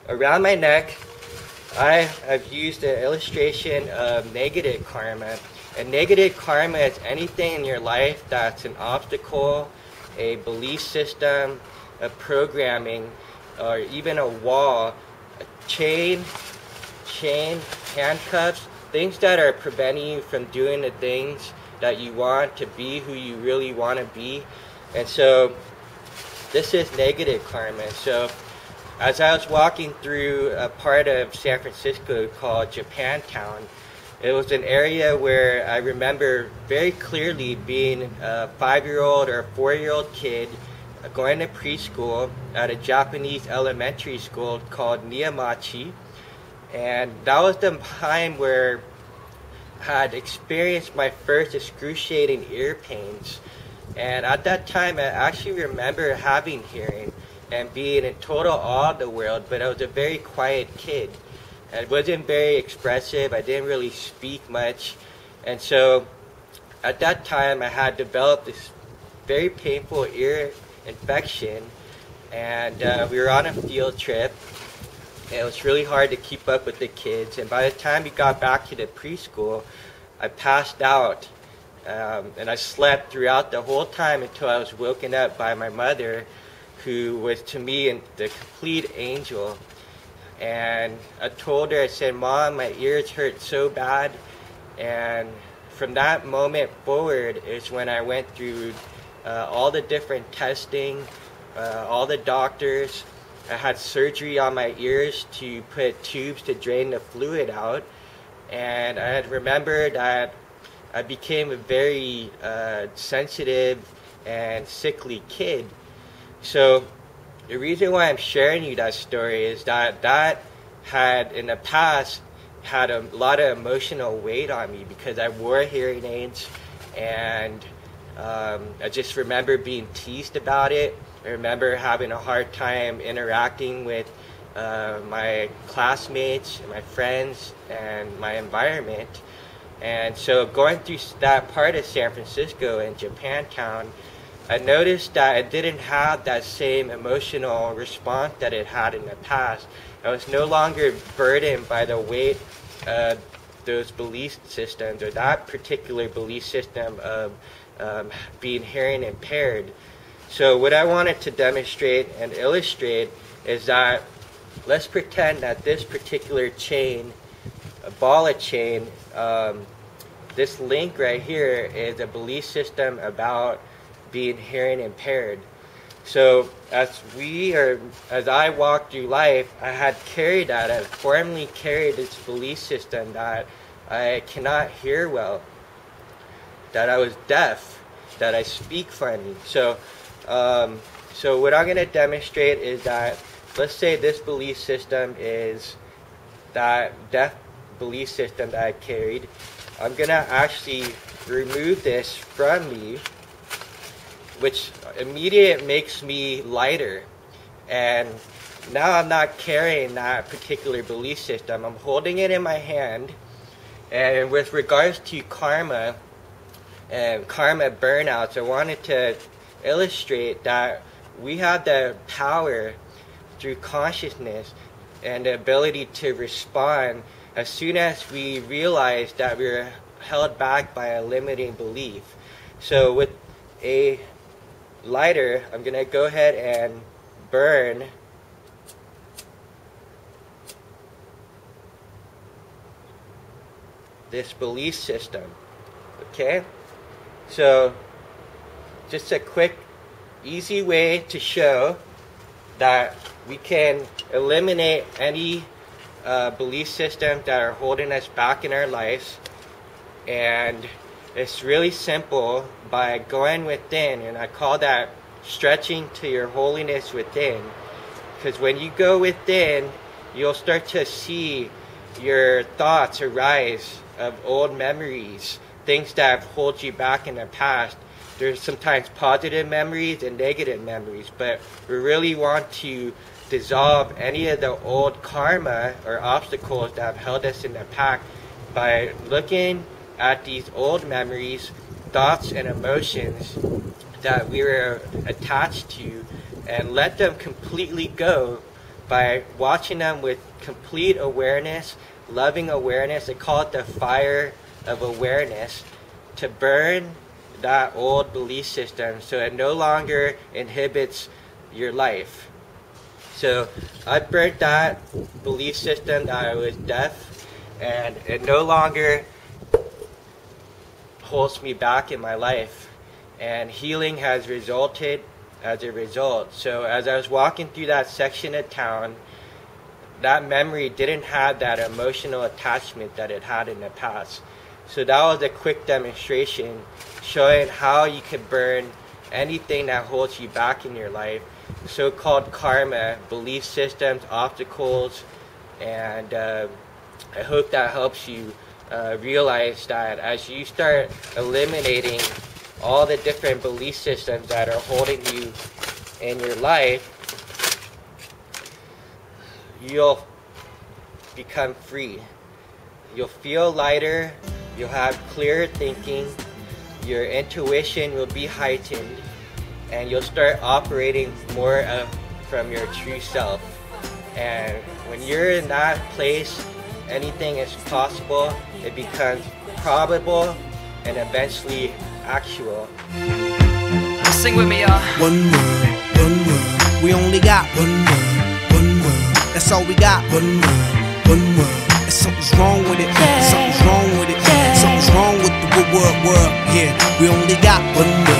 around my neck, I have used an illustration of negative karma. And negative karma is anything in your life that's an obstacle, a belief system, a programming, or even a wall, a chain, handcuffs, things that are preventing you from doing the things that you want to be, who you really want to be. And so this is negative karma. So as I was walking through a part of San Francisco called Japantown, it was an area where I remember very clearly being a 5-year-old or a 4-year-old kid going to preschool at a Japanese elementary school called Nihamachi. And that was the time where I had experienced my first excruciating ear pains. And at that time, I actually remember having hearing and being in total awe of the world, but I was a very quiet kid. I wasn't very expressive. I didn't really speak much. And so at that time, I had developed this very painful ear infection. And we were on a field trip. And it was really hard to keep up with the kids. And by the time we got back to the preschool, I passed out. And I slept throughout the whole time until I was woken up by my mother, who was to me the complete angel. And I told her, I said, "Mom, my ears hurt so bad." And from that moment forward is when I went through all the different testing, all the doctors. I had surgery on my ears to put tubes to drain the fluid out. And I had remembered that I became a very sensitive and sickly kid. So the reason why I'm sharing you that story is that had in the past had a lot of emotional weight on me because I wore hearing aids, and I just remember being teased about it. I remember having a hard time interacting with my classmates, my friends, and my environment. And so going through that part of San Francisco and Japantown, I noticed that I didn't have that same emotional response that it had in the past. I was no longer burdened by the weight of those belief systems, or that particular belief system of being hearing impaired. So what I wanted to demonstrate and illustrate is that let's pretend that this particular chain, a ball of chain, this link right here is a belief system about being hearing impaired. So as I walked through life, I had carried that, I formally carried this belief system that I cannot hear well, that I was deaf, that I speak funny. So what I'm going to demonstrate is that, let's say this belief system is that deaf belief system that I carried. I'm going to actually remove this from me, which immediately makes me lighter. And now I'm not carrying that particular belief system. I'm holding it in my hand. And with regards to karma and karma burnouts, I wanted to illustrate that we have the power through consciousness and the ability to respond as soon as we realize that we're held back by a limiting belief. So with a lighter, I'm going to go ahead and burn this belief system. Okay? So just a quick, easy way to show that we can eliminate any belief systems that are holding us back in our lives. And it's really simple by going within, and I call that stretching to your holiness within. Because when you go within, you'll start to see your thoughts arise of old memories, things that have held you back in the past. There's sometimes positive memories and negative memories, but we really want to dissolve any of the old karma or obstacles that have held us in the past by looking at these old memories, thoughts, and emotions that we were attached to, and let them completely go by watching them with complete awareness, loving awareness. They call it the fire of awareness, to burn that old belief system so it no longer inhibits your life. So I burnt that belief system that I was deaf, and it no longer holds me back in my life. And healing has resulted as a result. So as I was walking through that section of town, that memory didn't have that emotional attachment that it had in the past. So that was a quick demonstration showing how you can burn anything that holds you back in your life, so-called karma, belief systems, obstacles, and I hope that helps you realize that as you start eliminating all the different belief systems that are holding you in your life, you'll become free. You'll feel lighter, you'll have clearer thinking, your intuition will be heightened, and you'll start operating more from your true self. And when you're in that place, anything is possible. It becomes probable and eventually actual. Sing with me, y'all. One word, we only got one word, that's all we got. One word, and something's wrong with it, something's wrong with it, something's wrong with the world, yeah, we only got one word.